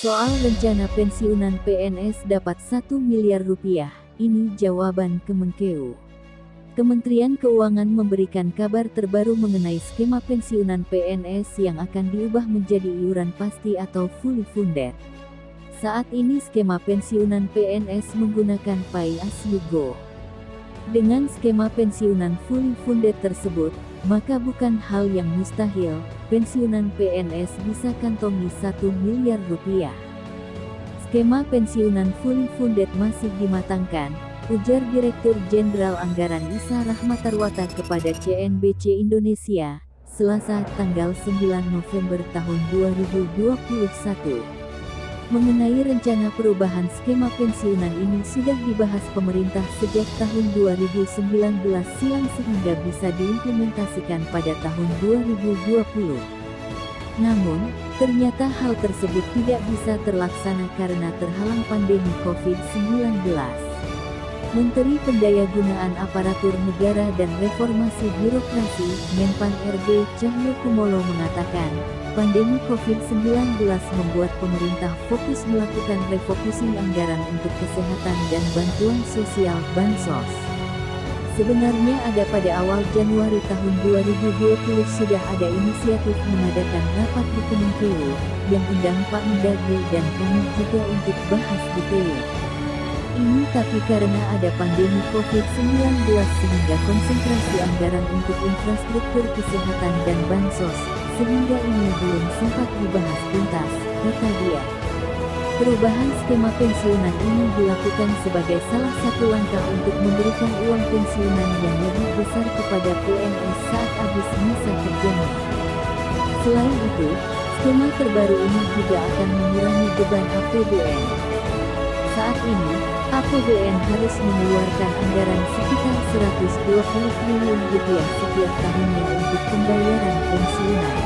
Soal rencana pensiunan PNS dapat 1 miliar rupiah, ini jawaban Kemenkeu. Kementerian Keuangan memberikan kabar terbaru mengenai skema pensiunan PNS yang akan diubah menjadi iuran pasti atau fully funded. Saat ini skema pensiunan PNS menggunakan Pay As You Go. Dengan skema pensiunan fully funded tersebut, maka bukan hal yang mustahil, pensiunan PNS bisa kantongi 1 miliar rupiah. Skema pensiunan fully funded masih dimatangkan, ujar Direktur Jenderal Anggaran Isa Rahmatarwata kepada CNBC Indonesia, Selasa tanggal 9 November tahun 2021. Mengenai rencana perubahan skema pensiunan ini sudah dibahas pemerintah sejak tahun 2019 silam sehingga bisa diimplementasikan pada tahun 2020. Namun, ternyata hal tersebut tidak bisa terlaksana karena terhalang pandemi COVID-19. Menteri Pendayagunaan Aparatur Negara dan Reformasi Birokrasi, Menpan RB Cahyokumolo mengatakan, pandemi COVID-19 membuat pemerintah fokus melakukan refocusing anggaran untuk kesehatan dan bantuan sosial (Bansos). Sebenarnya pada awal Januari tahun 2020 sudah ada inisiatif mengadakan rapat di Kemenkeu, yang undang Pak Mendagri dan kami juga untuk bahas detail. Ini tapi karena ada pandemi COVID-19 sehingga konsentrasi anggaran untuk infrastruktur kesehatan dan bansos, sehingga ini belum sempat dibahas tuntas, kata dia. Perubahan skema pensiunan ini dilakukan sebagai salah satu langkah untuk memberikan uang pensiunan yang lebih besar kepada PNS saat habis masa kerjanya. Selain itu, skema terbaru ini juga akan mengurangi beban APBN. Saat ini, APBN harus mengeluarkan anggaran sekitar 120 triliun rupiah setiap tahunnya untuk pembayaran pensiunan.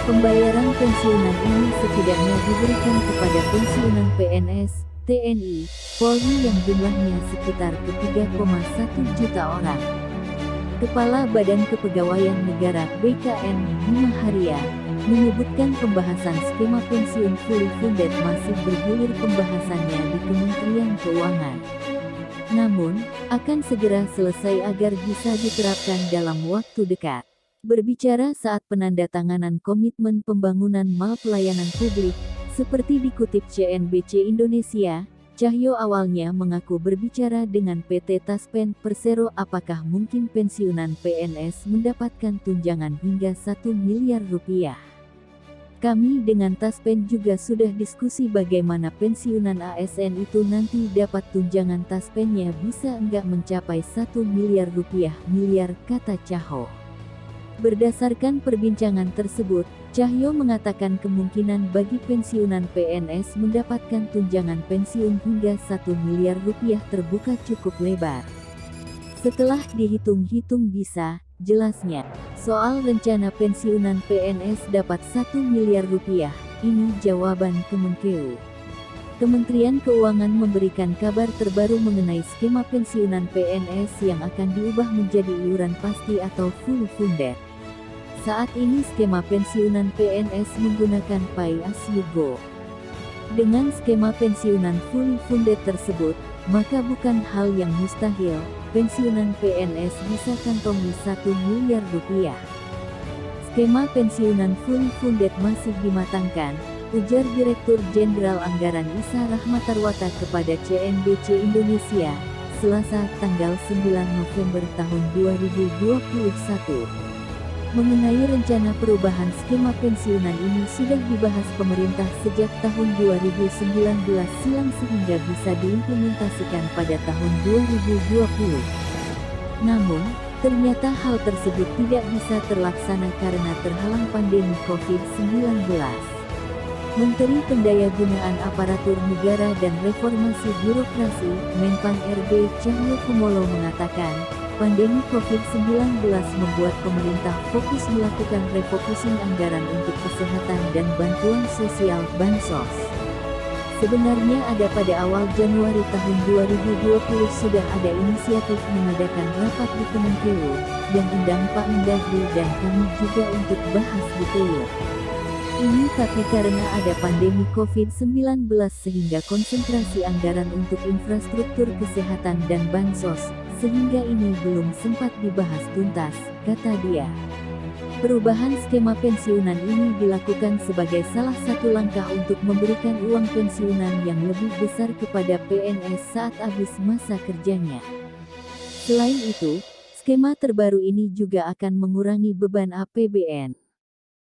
Pembayaran pensiunan ini setidaknya diberikan kepada pensiunan PNS, TNI, Polri yang jumlahnya sekitar ke-3,1 juta orang. Kepala Badan Kepegawaian Negara (BKN) Bima Haria menyebutkan pembahasan skema pensiun fully funded masih bergulir pembahasannya di Kementerian Keuangan. Namun, akan segera selesai agar bisa diterapkan dalam waktu dekat. Berbicara saat penandatanganan komitmen pembangunan mal pelayanan publik, seperti dikutip CNBC Indonesia, Cahyo awalnya mengaku berbicara dengan PT Taspen Persero apakah mungkin pensiunan PNS mendapatkan tunjangan hingga 1 miliar rupiah. Kami dengan Taspen juga sudah diskusi bagaimana pensiunan ASN itu nanti dapat tunjangan Taspennya bisa enggak mencapai 1 miliar rupiah kata Cahyo. Berdasarkan perbincangan tersebut, Cahyo mengatakan kemungkinan bagi pensiunan PNS mendapatkan tunjangan pensiun hingga 1 miliar rupiah terbuka cukup lebar. Setelah dihitung-hitung bisa, jelasnya, soal rencana pensiunan PNS dapat 1 miliar rupiah, ini jawaban Kemenkeu. Kementerian Keuangan memberikan kabar terbaru mengenai skema pensiunan PNS yang akan diubah menjadi iuran pasti atau fully funded. Saat ini skema pensiunan PNS menggunakan Pay As You Go. Dengan skema pensiunan fully funded tersebut, maka bukan hal yang mustahil, pensiunan PNS bisa kantongi 1 miliar rupiah. Skema pensiunan fully funded masih dimatangkan, ujar Direktur Jenderal Anggaran Isa Rahmatarwata kepada CNBC Indonesia, Selasa tanggal 9 November tahun 2021. Mengenai rencana perubahan skema pensiunan ini sudah dibahas pemerintah sejak tahun 2019 silam sehingga bisa diimplementasikan pada tahun 2020. Namun, ternyata hal tersebut tidak bisa terlaksana karena terhalang pandemi COVID-19. Menteri Pendayagunaan Aparatur Negara dan Reformasi Birokrasi, Menpan RB Cahyokumolo mengatakan, pandemi COVID-19 membuat pemerintah fokus melakukan refocusing anggaran untuk kesehatan dan bantuan sosial (Bansos). Sebenarnya pada awal Januari tahun 2020 sudah ada inisiatif mengadakan rapat di Kemenkeu, yang undang Pak Mendagri dan kami juga untuk bahas detail. ini tapi karena ada pandemi COVID-19 sehingga konsentrasi anggaran untuk infrastruktur kesehatan dan bansos, sehingga ini belum sempat dibahas tuntas, kata dia. Perubahan skema pensiunan ini dilakukan sebagai salah satu langkah untuk memberikan uang pensiunan yang lebih besar kepada PNS saat habis masa kerjanya. Selain itu, skema terbaru ini juga akan mengurangi beban APBN.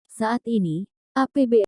Saat ini, APBN